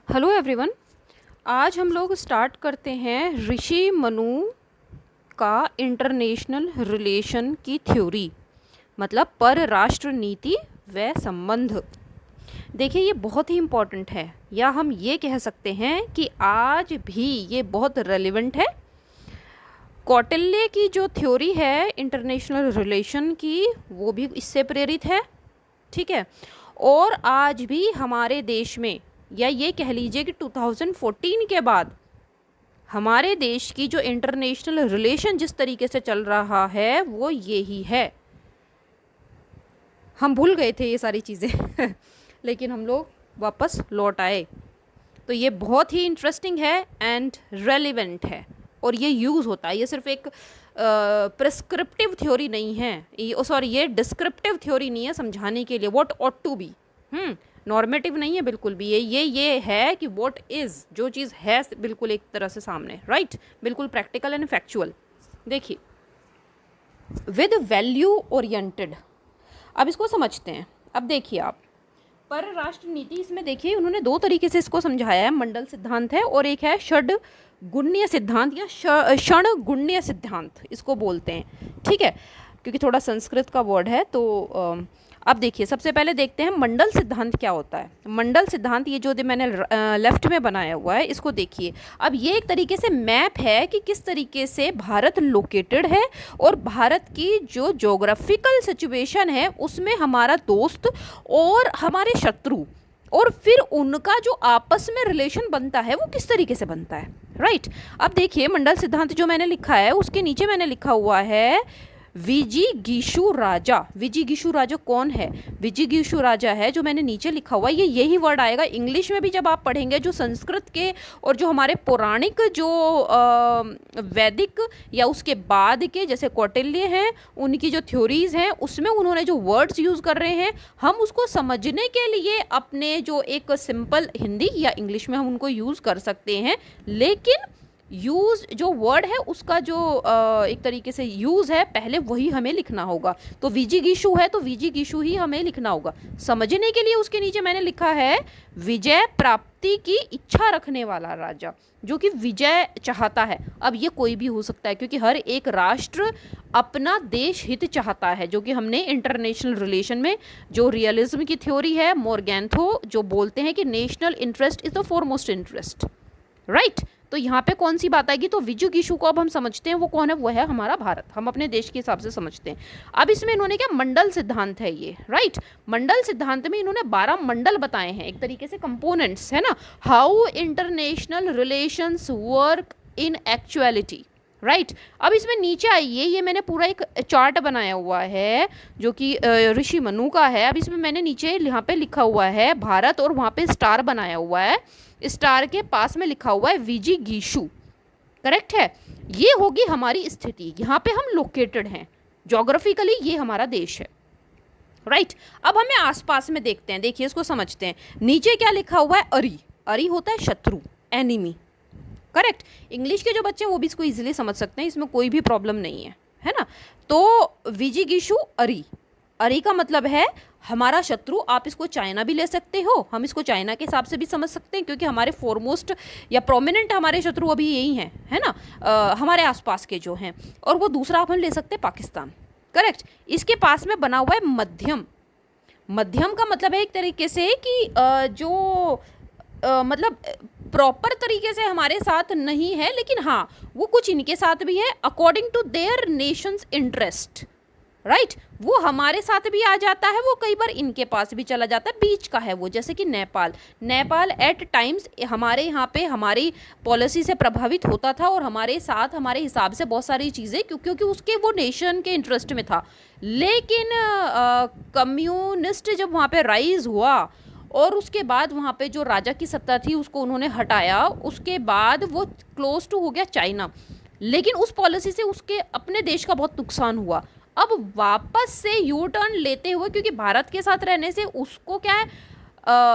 Hello everyone. आज हम लोग स्टार्ट करते हैं ऋषि मनु का इंटरनेशनल रिलेशन की थ्योरी, मतलब परराष्ट्र नीति व संबंध। देखिए, ये बहुत ही इम्पॉर्टेंट है, या हम ये कह सकते हैं कि आज भी ये बहुत रेलिवेंट है। कौटिल्य की जो थ्योरी है इंटरनेशनल रिलेशन की, वो भी इससे प्रेरित है, ठीक है। और आज भी हमारे देश में, या ये कह लीजिए कि 2014 के बाद हमारे देश की जो इंटरनेशनल रिलेशन जिस तरीके से चल रहा है वो यही है। हम भूल गए थे ये सारी चीज़ें लेकिन हम लोग वापस लौट आए। तो ये बहुत ही इंटरेस्टिंग है एंड रेलिवेंट है, और ये यूज़ होता है। ये सिर्फ एक प्रिस्क्रिप्टिव थ्योरी नहीं है, ये डिस्क्रिप्टिव थ्योरी नहीं है समझाने के लिए what ought to be. Normative नहीं है बिल्कुल भी। ये है कि व्हाट इज़, जो चीज़ है बिल्कुल एक तरह से सामने, राइट, बिल्कुल प्रैक्टिकल एंड फैक्चुअल। देखिए, विद वैल्यू ओरिएंटेड, अब इसको समझते हैं। अब देखिए आप, परराष्ट्र नीति, इसमें देखिए उन्होंने दो तरीके से इसको समझाया है। मंडल सिद्धांत है और एक है षड गुण्य सिद्धांत या क्षण गुण्य सिद्धांत इसको बोलते हैं, ठीक है, क्योंकि थोड़ा संस्कृत का वर्ड है। तो अब देखिए, सबसे पहले देखते हैं मंडल सिद्धांत क्या होता है। मंडल सिद्धांत, ये जो मैंने लेफ्ट में बनाया हुआ है, इसको देखिए। अब ये एक तरीके से मैप है कि किस तरीके से भारत लोकेटेड है, और भारत की जो जोग्राफिकल सिचुएशन है उसमें हमारा दोस्त और हमारे शत्रु, और फिर उनका जो आपस में रिलेशन बनता है वो किस तरीके से बनता है, राइट। अब देखिए, मंडल सिद्धांत जो मैंने लिखा है उसके नीचे मैंने लिखा हुआ है विजिगीषु राजा। विजिगीषु राजा कौन है? विजिगीषु राजा है, जो मैंने नीचे लिखा हुआ है, ये यही वर्ड आएगा इंग्लिश में भी जब आप पढ़ेंगे। जो संस्कृत के और जो हमारे पौराणिक जो वैदिक या उसके बाद के जैसे कौटिल्य हैं, उनकी जो थ्योरीज हैं, उसमें उन्होंने जो वर्ड्स यूज़ कर रहे हैं, हम उसको समझने के लिए अपने जो एक सिंपल हिंदी या इंग्लिश में हम उनको यूज़ कर सकते हैं, लेकिन यूज जो वर्ड है उसका जो एक तरीके से यूज है, पहले वही हमें लिखना होगा। तो विजिगीषु है तो विजिगीषु ही हमें लिखना होगा समझने के लिए। उसके नीचे मैंने लिखा है विजय प्राप्ति की इच्छा रखने वाला राजा, जो कि विजय चाहता है। अब ये कोई भी हो सकता है, क्योंकि हर एक राष्ट्र अपना देश हित चाहता है, जो कि हमने इंटरनेशनल रिलेशन में जो रियलिज्म की थ्योरी है, मोरगैंथो, जो बोलते हैं कि national interest is the foremost interest, right. तो यहाँ पे कौन सी बात आएगी? तो विजुगीषु को अब हम समझते हैं, वो कौन है? वो है हमारा भारत। हम अपने देश के हिसाब से समझते हैं। अब इसमें इन्होंने क्या, मंडल सिद्धांत है ये, राइट। मंडल सिद्धांत में इन्होंने 12 मंडल बताए हैं, एक तरीके से कंपोनेंट्स, है ना, how international relations work in actuality, right. अब इसमें नीचे आइए, ये मैंने पूरा एक चार्ट बनाया हुआ है जो कि ऋषि मनु का है। अब इसमें मैंने नीचे यहाँ पे लिखा हुआ है भारत, और वहाँ पे स्टार बनाया हुआ है। स्टार के पास में लिखा हुआ है विजिगीषु, करेक्ट है। ये होगी हमारी स्थिति, यहाँ पे हम लोकेटेड हैं ज्योग्राफिकली, ये हमारा देश है, राइट। अब हमें आसपास में देखते हैं, देखिए इसको समझते हैं। नीचे क्या लिखा हुआ है? अरी। अरी होता है शत्रु, एनिमी, करेक्ट। इंग्लिश के जो बच्चे हैं वो भी इसको इजीली समझ सकते हैं, इसमें कोई भी प्रॉब्लम नहीं है ना। तो विजिगीषु अरी, अरी का मतलब है हमारा शत्रु। आप इसको चाइना भी ले सकते हो, हम इसको चाइना के हिसाब से भी समझ सकते हैं, क्योंकि हमारे फॉरमोस्ट या प्रोमिनेंट हमारे शत्रु अभी यही हैं, है ना, हमारे आसपास के जो हैं। और वो दूसरा आप हम ले सकते हैं पाकिस्तान, करेक्ट। इसके पास में बना हुआ है मध्यम। मध्यम का मतलब है एक तरीके से कि जो मतलब प्रॉपर तरीके से हमारे साथ नहीं है, लेकिन हाँ वो कुछ इनके साथ भी है according to their nations interest, right. वो हमारे साथ भी आ जाता है, वो कई बार इनके पास भी चला जाता है, बीच का है वो। जैसे कि नेपाल, नेपाल एट टाइम्स हमारे यहाँ पे हमारी पॉलिसी से प्रभावित होता था, और हमारे साथ हमारे हिसाब से बहुत सारी चीज़ें, क्योंकि उसके वो नेशन के इंटरेस्ट में था। लेकिन कम्युनिस्ट जब वहाँ पे राइज हुआ, और उसके बाद वहाँ पे जो राजा की सत्ता थी उसको उन्होंने हटाया, उसके बाद वो क्लोज टू हो गया चाइना। लेकिन उस पॉलिसी से उसके अपने देश का बहुत नुकसान हुआ। अब वापस से यू टर्न लेते हुए, क्योंकि भारत के साथ रहने से उसको क्या है,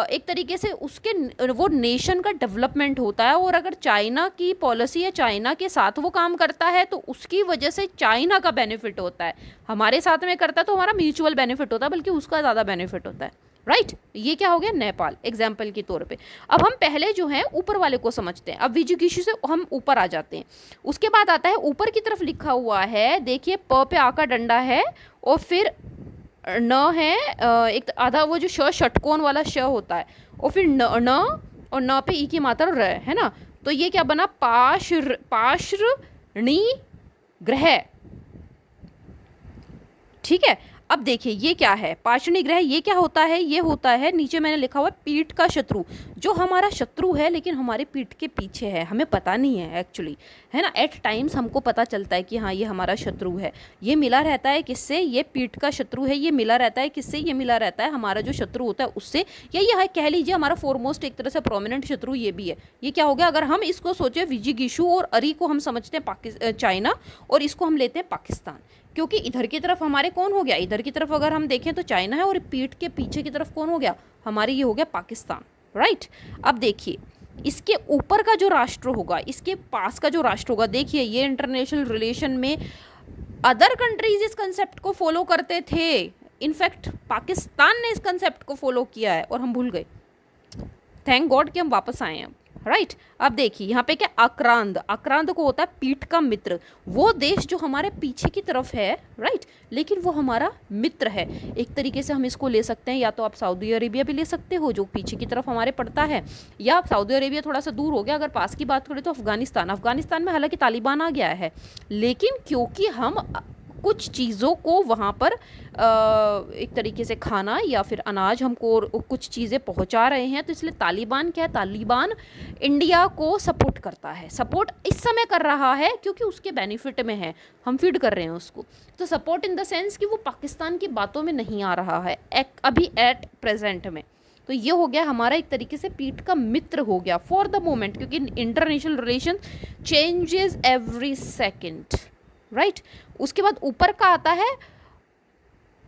एक तरीके से उसके वो नेशन का डेवलपमेंट होता है। और अगर चाइना की पॉलिसी है, चाइना के साथ वो काम करता है, तो उसकी वजह से चाइना का बेनिफिट होता है। हमारे साथ में करता है तो हमारा म्यूचुअल बेनिफिट होता है, बल्कि उसका ज़्यादा बेनिफिट होता है। राइट ये क्या हो गया, नेपाल एग्जाम्पल के तौर पे। अब हम पहले जो है ऊपर वाले को समझते हैं। अब विजिगिशु से हम ऊपर आ जाते हैं। उसके बाद आता है ऊपर की तरफ लिखा हुआ है, देखिए प पे आ का डंडा है और फिर न है, एक आधा वो जो षटकोण वाला श होता है, और फिर न और न पे ई की मात्रा र है ना। तो ये क्या बना, पाशृणी ग्रह। ठीक है, अब देखिए ये क्या है, पाषणी ग्रह, ये क्या होता है, ये होता है, नीचे मैंने लिखा हुआ है पीठ का शत्रु। जो हमारा शत्रु है लेकिन हमारे पीठ के पीछे है, हमें पता नहीं है एक्चुअली, है ना। एट टाइम्स हमको पता चलता है कि हाँ ये हमारा शत्रु है। ये मिला रहता है किससे, ये पीठ का शत्रु है। ये मिला रहता है किससे, ये मिला रहता है हमारा जो शत्रु होता है उससे, या ये कह लीजिए हमारा फोरमोस्ट एक तरह से प्रोमिनेंट शत्रु ये भी है। ये क्या हो गया, अगर हम इसको सोचे, विजिगिशु और अरी को हम समझते हैं चाइना, और इसको हम लेते हैं पाकिस्तान, क्योंकि इधर की तरफ हमारे कौन हो गया, इधर की तरफ अगर हम देखें तो चाइना है, और पीठ के पीछे की तरफ कौन हो गया, हमारी ये हो गया पाकिस्तान, राइट। अब देखिए इसके ऊपर का जो राष्ट्र होगा, इसके पास का जो राष्ट्र होगा, देखिए ये इंटरनेशनल रिलेशन में अदर कंट्रीज इस कंसेप्ट को फॉलो करते थे, इनफैक्ट पाकिस्तान ने इस कंसेप्ट को फॉलो किया है और हम भूल गए। थैंक गॉड कि हम वापस आए हैं अब, राइट। अब देखिए यहाँ पे क्या, आक्रांत, आक्रांत को होता है पीठ का मित्र, वो देश जो हमारे पीछे की तरफ है, राइट, लेकिन वो हमारा मित्र है। एक तरीके से हम इसको ले सकते हैं, या तो आप सऊदी अरेबिया भी ले सकते हो जो पीछे की तरफ हमारे पड़ता है, या सऊदी अरेबिया थोड़ा सा दूर हो गया। अगर पास की बात करें तो अफगानिस्तान, अफगानिस्तान में हालांकि तालिबान आ गया है, लेकिन क्योंकि हम कुछ चीज़ों को वहाँ पर एक तरीके से खाना या फिर अनाज हमको कुछ चीज़ें पहुँचा रहे हैं, तो इसलिए तालिबान क्या है, तालिबान इंडिया को सपोर्ट करता है। सपोर्ट इस समय कर रहा है क्योंकि उसके बेनिफिट में है, हम फीड कर रहे हैं उसको। तो सपोर्ट इन द सेंस कि वो पाकिस्तान की बातों में नहीं आ रहा है अभी एट प्रेजेंट में। तो ये हो गया हमारा एक तरीके से पीठ का मित्र हो गया फॉर द मोमेंट, क्योंकि international relation changes every second, right. उसके बाद ऊपर का आता है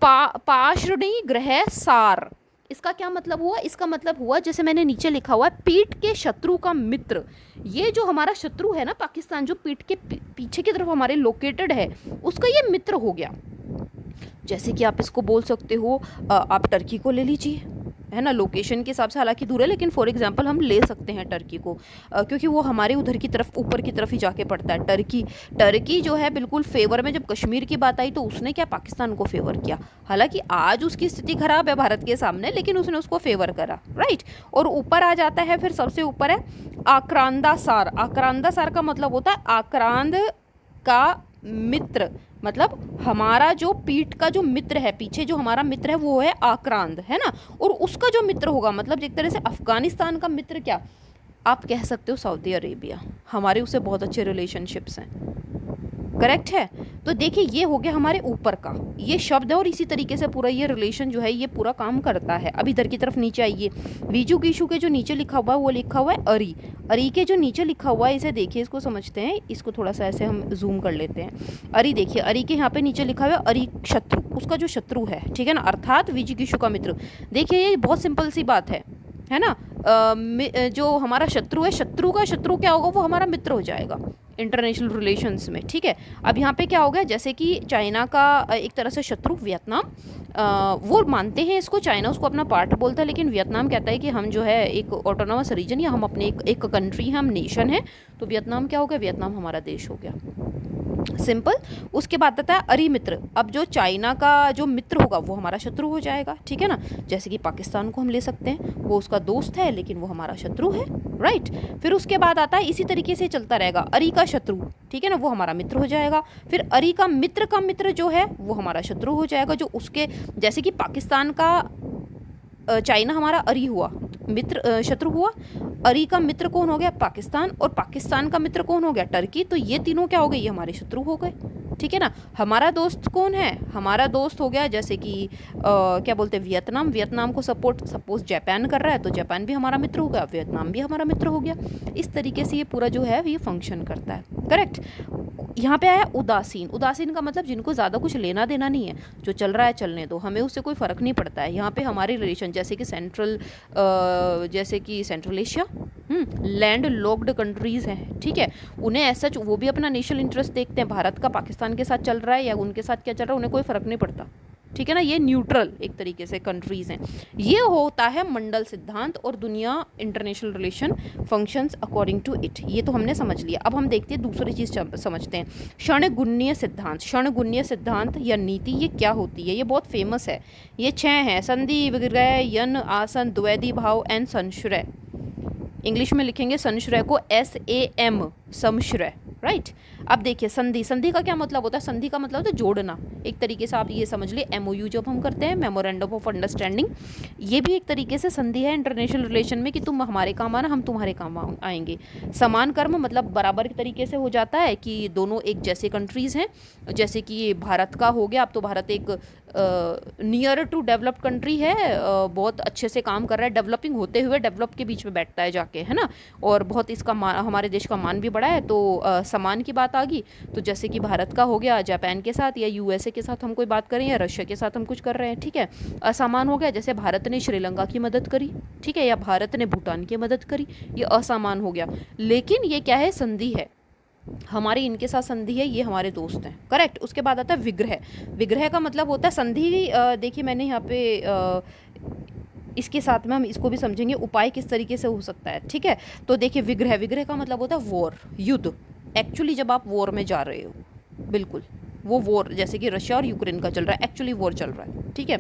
पाषणी ग्रह सार। इसका क्या मतलब हुआ, इसका मतलब हुआ जैसे मैंने नीचे लिखा हुआ है, पीठ के शत्रु का मित्र। ये जो हमारा शत्रु है ना पाकिस्तान, जो पीठ के पीछे की तरफ हमारे लोकेटेड है, उसका ये मित्र हो गया। जैसे कि आप इसको बोल सकते हो, आप टर्की को ले लीजिए, है ना, लोकेशन के हिसाब से हालांकि दूर है, लेकिन फॉर एग्जांपल हम ले सकते हैं टर्की को, क्योंकि वो हमारे उधर की तरफ ऊपर की तरफ ही जाके पड़ता है। टर्की जो है बिल्कुल फेवर में, जब कश्मीर की बात आई तो उसने क्या, पाकिस्तान को फेवर किया। हालांकि आज उसकी स्थिति खराब है भारत के सामने, लेकिन उसने उसको फेवर करा, राइट। और ऊपर आ जाता है, फिर सबसे ऊपर है आक्रांदासार। आक्रांदासार का मतलब होता है आक्रांद का मित्र, मतलब हमारा जो पीठ का जो मित्र है, पीछे जो हमारा मित्र है वो है आक्रांत, है ना। और उसका जो मित्र होगा, मतलब एक तरह से अफगानिस्तान का मित्र क्या, आप कह सकते हो सऊदी अरेबिया, हमारे उससे बहुत अच्छे रिलेशनशिप्स हैं, करेक्ट है। तो देखिए ये हो गया हमारे ऊपर का ये शब्द है, और इसी तरीके से पूरा ये रिलेशन जो है ये पूरा काम करता है। अब इधर की तरफ नीचे आइए, विजिगिशु के जो नीचे लिखा हुआ है वो लिखा हुआ है अरी। अरी के जो नीचे लिखा हुआ है, इसे देखिए, इसको समझते हैं, इसको थोड़ा सा ऐसे हम जूम कर लेते हैं। अरी देखिए, अरी के यहाँ पे नीचे लिखा हुआ है अरी शत्रु, उसका जो शत्रु है, ठीक है ना, अर्थात विजिगिशु का मित्र। देखिए ये बहुत सिंपल सी बात है ना। जो हमारा शत्रु है, शत्रु का शत्रु क्या होगा, वो हमारा मित्र हो जाएगा इंटरनेशनल रिलेशंस में, ठीक है। अब यहाँ पे क्या हो गया, जैसे कि चाइना का एक तरह से शत्रु वियतनाम, वो मानते हैं इसको, चाइना उसको अपना पार्ट बोलता है, लेकिन वियतनाम कहता है कि हम जो है एक ऑटोनोमस रीजन, या हम अपने एक कंट्री हैं, हम नेशन है। तो वियतनाम क्या हो गया, वियतनाम हमारा देश हो गया, सिंपल। उसके बाद आता है अरी मित्र। अब जो चाइना का जो मित्र होगा वो हमारा शत्रु हो जाएगा, ठीक है ना। जैसे कि पाकिस्तान को हम ले सकते हैं, वो उसका दोस्त है लेकिन वो हमारा शत्रु है, राइट। फिर उसके बाद आता है, इसी तरीके से चलता रहेगा, अरी का शत्रु, ठीक है ना, वो हमारा मित्र हो जाएगा। फिर अरी का मित्र जो है वो हमारा शत्रु हो जाएगा, जो उसके, जैसे कि पाकिस्तान का चाइना हमारा अरी हुआ मित्र, शत्रु हुआ। अरी का मित्र कौन हो गया, पाकिस्तान, और पाकिस्तान का मित्र कौन हो गया, टर्की। तो ये तीनों क्या हो गए, ये हमारे शत्रु हो गए, ठीक है ना। हमारा दोस्त कौन है, हमारा दोस्त हो गया जैसे कि क्या बोलते हैं, वियतनाम। वियतनाम को सपोज जापान कर रहा है, तो जापान भी हमारा मित्र हो गया, वियतनाम भी हमारा मित्र हो गया। इस तरीके से ये पूरा जो है ये फंक्शन करता है, करेक्ट। यहाँ पे आया उदासीन। उदासीन का मतलब जिनको ज़्यादा कुछ लेना देना नहीं है, जो चल रहा है चलने दो, हमें उससे कोई फ़र्क नहीं पड़ता है। यहाँ पे हमारे रिलेशन जैसे कि central Asia, land locked countries हैं, ठीक है, उन्हें ऐसा वो भी अपना नेशनल इंटरेस्ट देखते हैं। भारत का पाकिस्तान के साथ चल रहा है या उनके साथ क्या चल रहा है, उन्हें कोई फ़र्क नहीं पड़ता, ठीक है ना, ये न्यूट्रल एक तरीके से कंट्रीज़ हैं। ये होता है मंडल सिद्धांत, और दुनिया international relation functions according to it. ये तो हमने समझ लिया। अब हम देखते हैं दूसरी चीज़ समझते हैं, क्षणगुण्य सिद्धांत। क्षणगुण्य सिद्धांत या नीति ये क्या होती है? ये बहुत फेमस है। ये 6 हैं, संधि, विग्रह, यन, आसन, द्वैधी भाव एंड संश्रय। इंग्लिश में लिखेंगे संश्रय को SAM, समश्रय, राइट। अब देखिए संधि, संधि का क्या मतलब होता है? संधि का मतलब होता है जोड़ना। एक तरीके से आप ये समझ लिए MOU जब हम करते हैं, मेमोरेंडम ऑफ अंडरस्टैंडिंग, ये भी एक तरीके से संधि है इंटरनेशनल रिलेशन में, कि तुम हमारे काम आना, हम तुम्हारे काम आएंगे। समान कर्म मतलब बराबर के तरीके से हो जाता है कि दोनों एक जैसे कंट्रीज़ हैं। जैसे कि भारत का हो गया, अब तो भारत एक नियर टू डेवलप्ड कंट्री है, बहुत अच्छे से काम कर रहा है, डेवलपिंग होते हुए डेवलप के बीच में बैठता है जाके, है ना, और बहुत इसका हमारे देश का मान भी बढ़ा है। तो समान की बात आ गई, तो जैसे कि भारत का हो गया जापान के साथ, या USA के साथ हम कोई बात करें, या रशिया के साथ हम कुछ कर रहे हैं, ठीक है। असमान हो गया, जैसे भारत ने श्रीलंका की मदद करी, ठीक है, या भारत ने भूटान की मदद करी, ये असमान हो गया। लेकिन ये क्या है? संधि है, हमारी इनके साथ संधि है, ये हमारे दोस्त हैं, करेक्ट। उसके बाद आता है विग्रह। विग्रह का मतलब होता है संधि, देखिए मैंने यहाँ पे इसके साथ में हम इसको भी समझेंगे, उपाय किस तरीके से हो सकता है, ठीक है। तो देखिए विग्रह, विग्रह का मतलब होता है वॉर, युद्ध। एक्चुअली जब आप वॉर में जा रहे हो, बिल्कुल वो वॉर, जैसे कि रशिया और यूक्रेन का चल रहा है, एक्चुअली वॉर चल रहा है, ठीक है।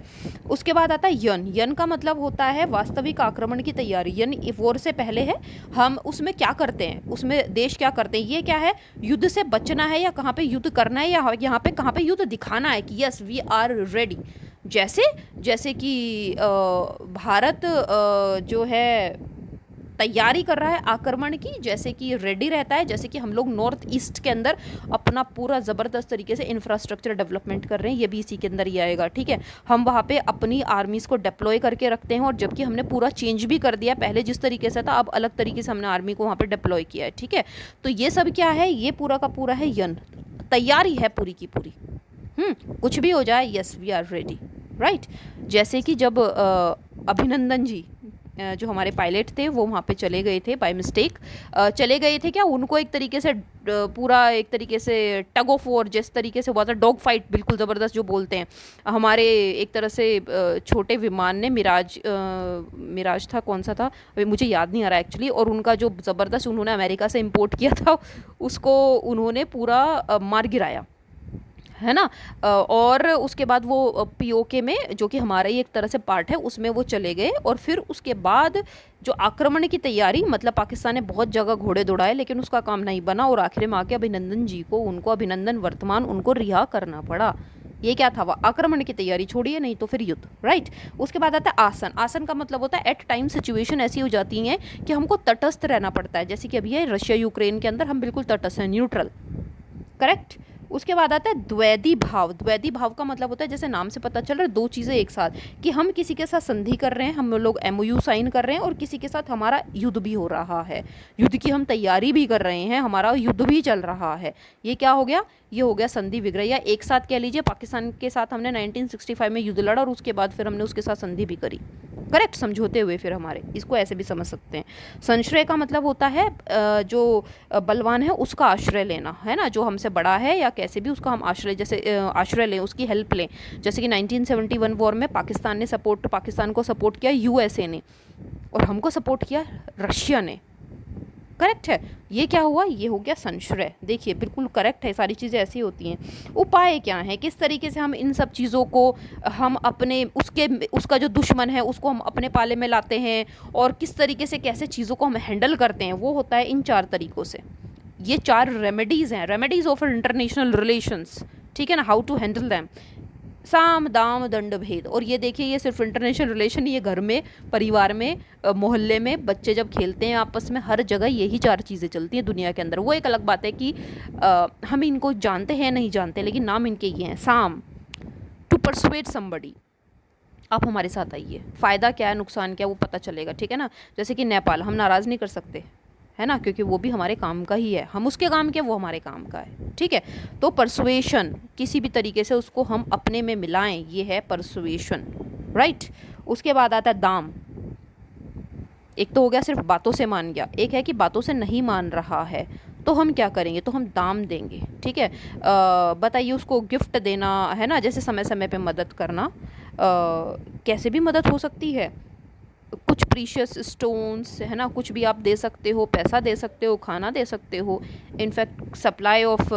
उसके बाद आता है यन। यन का मतलब होता है वास्तविक आक्रमण की तैयारी। यन वॉर से पहले है, हम उसमें क्या करते हैं, उसमें देश क्या करते हैं, ये क्या है? युद्ध से बचना है, या कहाँ पे युद्ध करना है, या यहाँ पे कहाँ पे युद्ध दिखाना है कि यस वी आर रेडी। जैसे कि भारत जो है तैयारी कर रहा है आक्रमण की, जैसे कि रेडी रहता है, जैसे कि हम लोग नॉर्थ ईस्ट के अंदर अपना पूरा ज़बरदस्त तरीके से इंफ्रास्ट्रक्चर डेवलपमेंट कर रहे हैं, ये भी इसी के अंदर ही आएगा, ठीक है। हम वहाँ पे अपनी आर्मीज़ को डिप्लॉय करके रखते हैं, और जबकि हमने पूरा चेंज भी कर दिया, पहले जिस तरीके से था अब अलग तरीके से हमने आर्मी को वहाँ पर डिप्लॉय किया है, ठीक है। तो ये सब क्या है? ये पूरा का पूरा है यन, तैयारी है पूरी की पूरी। कुछ भी हो जाए, yes we are ready, right. जैसे कि जब अभिनंदन जी जो हमारे पायलट थे वो वहाँ पे चले गए थे बाय मिस्टेक, चले गए थे क्या, उनको एक तरीके से पूरा एक तरीके से टग ऑफ वॉर जिस तरीके से हुआ था, डॉग फाइट बिल्कुल ज़बरदस्त जो बोलते हैं, हमारे एक तरह से छोटे विमान ने मिराज था, कौन सा था अभी मुझे याद नहीं आ रहा एक्चुअली, और उनका जो ज़बरदस्त उन्होंने अमेरिका से इम्पोर्ट किया था उसको उन्होंने पूरा मार गिराया, है ना। और उसके बाद वो POK में, जो कि हमारा ही एक तरह से पार्ट है, उसमें वो चले गए, और फिर उसके बाद जो आक्रमण की तैयारी, मतलब पाकिस्तान ने बहुत जगह घोड़े दौड़ाए लेकिन उसका काम नहीं बना, और आखिर में आके अभिनंदन जी को, उनको अभिनंदन वर्तमान, उनको रिहा करना पड़ा। ये क्या था? वह आक्रमण की तैयारी, छोड़िए, नहीं तो फिर युद्ध, राइट। उसके बाद आता है आसन। आसन का मतलब होता है एट टाइम सिचुएशन ऐसी हो जाती है कि हमको तटस्थ रहना पड़ता है, जैसे कि अभी है रशिया यूक्रेन के अंदर हम बिल्कुल तटस्थ हैं, न्यूट्रल, करेक्ट। उसके बाद आता है द्वैधी भाव। द्वैधी भाव का मतलब होता है, जैसे नाम से पता चल रहा है, दो चीज़ें एक साथ, कि हम किसी के साथ संधि कर रहे हैं, हम लोग MOU साइन कर रहे हैं, और किसी के साथ हमारा युद्ध भी हो रहा है, युद्ध की हम तैयारी भी कर रहे हैं, हमारा युद्ध भी चल रहा है। ये क्या हो गया? ये हो गया संधि विग्रह, या एक साथ कह लीजिए पाकिस्तान के साथ हमने 1965 में युद्ध लड़ा, और उसके बाद फिर हमने उसके साथ संधि भी करी, करेक्ट, समझौते हुए फिर हमारे, इसको ऐसे भी समझ सकते हैं। संश्रय का मतलब होता है जो बलवान है उसका आश्रय लेना, है ना, जो हमसे बड़ा है या कैसे भी उसका हम आश्रय, जैसे आश्रय लें, उसकी हेल्प लें। जैसे कि 1971 वॉर में पाकिस्तान को सपोर्ट किया USA ने, और हमको सपोर्ट किया रशिया ने, करेक्ट है। ये क्या हुआ? ये हो गया संश्रय। देखिए बिल्कुल करेक्ट है, सारी चीज़ें ऐसी होती हैं। उपाय क्या है, किस तरीके से हम इन सब चीज़ों को हम अपने उसका जो दुश्मन है उसको हम अपने पाले में लाते हैं, और किस तरीके से कैसे चीज़ों को हम हैंडल करते हैं, वो होता है इन 4 तरीक़ों से। ये 4 रेमेडीज़ हैं, रेमेडीज़ ऑफ इंटरनेशनल रिलेशंस, ठीक है ना, हाउ टू हैंडल दैम। साम दाम दंड भेद। और ये देखिए, ये सिर्फ इंटरनेशनल रिलेशन, ये घर में, परिवार में, मोहल्ले में बच्चे जब खेलते हैं आपस में, हर जगह यही 4 चीज़ें चलती हैं दुनिया के अंदर। वो एक अलग बात है कि हम इनको जानते हैं नहीं जानते, लेकिन नाम इनके ये हैं। साम, टू परसुएट समबडी, आप हमारे साथ आइए, फ़ायदा क्या है नुकसान क्या है वो पता चलेगा, ठीक है ना। जैसे कि नेपाल, हम नाराज़ नहीं कर सकते, है ना, क्योंकि वो भी हमारे काम का ही है, हम उसके काम के, वो हमारे काम का है, ठीक है। तो परसुएशन, किसी भी तरीके से उसको हम अपने में मिलाएं, ये है परसुएशन, राइट। उसके बाद आता है दाम। एक तो हो गया सिर्फ बातों से मान गया, एक है कि बातों से नहीं मान रहा है, तो हम क्या करेंगे, तो हम दाम देंगे, ठीक है। बताइए, उसको गिफ्ट देना है ना, जैसे समय समय पे मदद करना, कैसे भी मदद हो सकती है। कुछ प्रीशियस स्टोन्स है ना, कुछ भी आप दे सकते हो, पैसा दे सकते हो, खाना दे सकते हो। इनफैक्ट सप्लाई ऑफ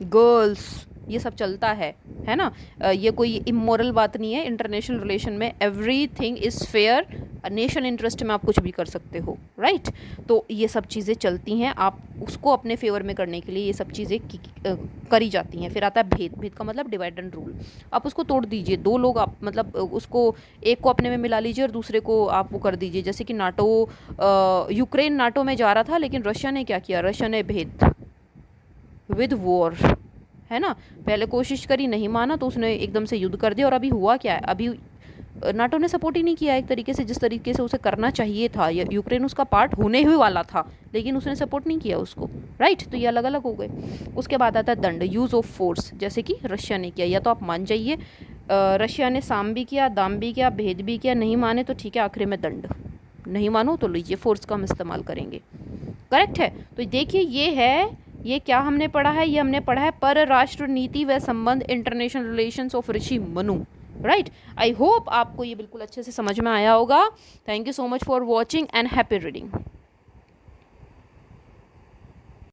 गर्ल्स, ये सब चलता है ना। ये कोई इमोरल बात नहीं है। इंटरनेशनल रिलेशन में everything is fair, nation interest में आप कुछ भी कर सकते हो, राइट। तो ये सब चीज़ें चलती हैं, आप उसको अपने फेवर में करने के लिए ये सब चीज़ें करी जाती हैं। फिर आता है भेद। भेद का मतलब डिवाइड एंड रूल। आप उसको तोड़ दीजिए, दो लोग आप मतलब उसको एक को अपने में मिला लीजिए और दूसरे को आप वो कर दीजिए। जैसे कि नाटो, यूक्रेन नाटो में जा रहा था, लेकिन रशिया ने क्या किया, रशिया ने भेद विद वॉर, है ना। पहले कोशिश करी, नहीं माना, तो उसने एकदम से युद्ध कर दिया। और अभी हुआ क्या है, अभी नाटो ने सपोर्ट ही नहीं किया एक तरीके से, जिस तरीके से उसे करना चाहिए था। यूक्रेन उसका पार्ट होने ही वाला था, लेकिन उसने सपोर्ट नहीं किया उसको, राइट। तो ये अलग अलग हो गए। उसके बाद आता है दंड, यूज़ ऑफ फोर्स, जैसे कि रशिया ने किया। या तो आप मान जाइए रशिया ने साम भी किया, दाम भी किया, भेद भी किया, नहीं माने तो ठीक है, आखिर में दंड। नहीं मानो तो लीजिए, फोर्स का हम इस्तेमाल करेंगे। करेक्ट है। तो देखिए, ये क्या हमने पढ़ा है, ये हमने पढ़ा है परराष्ट्र नीति व संबंध, international relations of Rishi Manu, right. I hope आपको ये बिल्कुल अच्छे से समझ में आया होगा। Thank you so much for watching and happy reading.